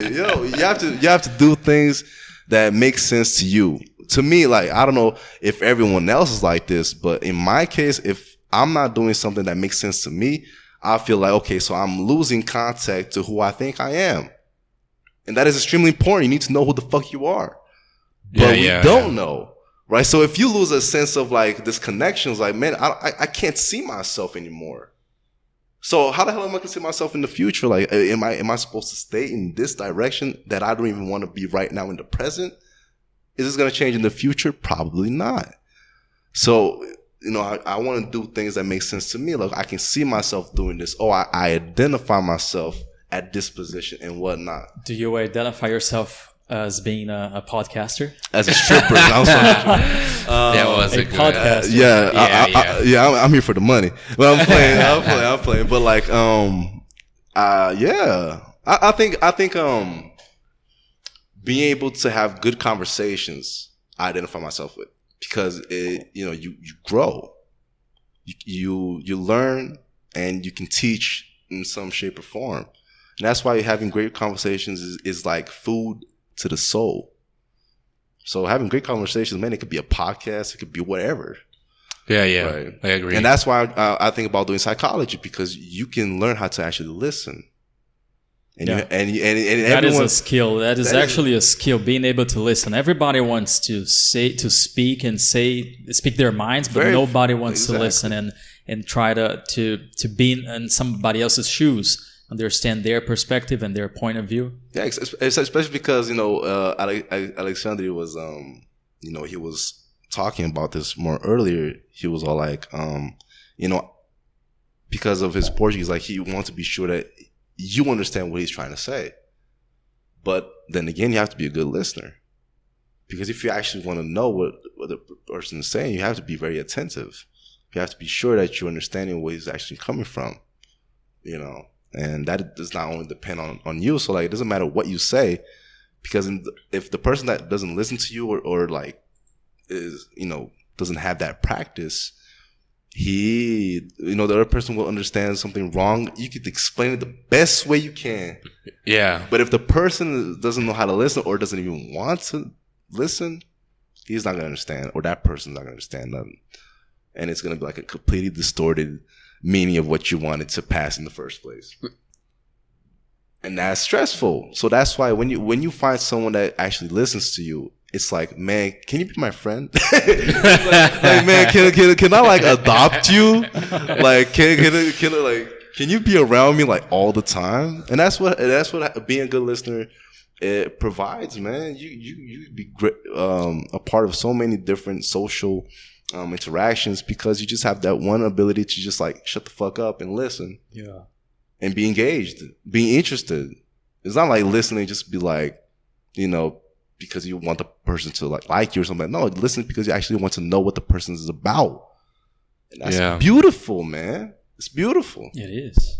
You have to do things that make sense to you. To me, like, I don't know if everyone else is like this, but in my case, if I'm not doing something that makes sense to me, I feel like, okay, so I'm losing contact to who I think I am. And that is extremely important. You need to know who the fuck you are. But we don't know. Right? So if you lose a sense of like this connection, it's like, man, I can't see myself anymore. So how the hell am I going to see myself in the future? Like, am I supposed to stay in this direction that I don't even want to be right now in the present? Is this going to change in the future? Probably not. So, I want to do things that make sense to me. Like, I can see myself doing this. Oh, I identify myself at this position and whatnot. Do you identify yourself as being a podcaster? As a stripper. That was a podcaster. I'm here for the money. But I'm playing. But like, I think being able to have good conversations, I identify myself with, because you grow, you learn, and you can teach in some shape or form. And that's why having great conversations is like food to the soul. So having great conversations, man, it could be a podcast, it could be whatever. Yeah, right? I agree. And that's why I think about doing psychology, because you can learn how to actually listen. And that is a skill. That is actually a skill, being able to listen. Everybody wants to speak their minds, but nobody wants to listen and try to be in somebody else's shoes. Understand their perspective and their point of view. Yeah, especially because Alexandre was he was talking about this more earlier. He was all like because of his Portuguese, like, he wants to be sure that you understand what he's trying to say. But then again, you have to be a good listener, because if you actually want to know what the person is saying, you have to be very attentive. You have to be sure that you're understanding where he's actually coming from. And that does not only depend on you. So, like, it doesn't matter what you say, because if the person that doesn't listen to you or like is, doesn't have that practice, the other person will understand something wrong. You could explain it the best way you can. Yeah. But if the person doesn't know how to listen or doesn't even want to listen, he's not going to understand, or that person's not going to understand nothing. And it's going to be like a completely distorted meaning of what you wanted to pass in the first place. And that's stressful. So that's why when you find someone that actually listens to you, it's like, man, can you be my friend? like, man, can I like adopt you? Like, can you be around me like all the time? And that's what being a good listener it provides, man. You be great, a part of so many different social interactions, because you just have that one ability to just like shut the fuck up and listen. Yeah. And be engaged, be interested. It's not like listening just be like, because you want the person to like you or something. No, listen because you actually want to know what the person is about. And that's beautiful, man. It's beautiful. It is.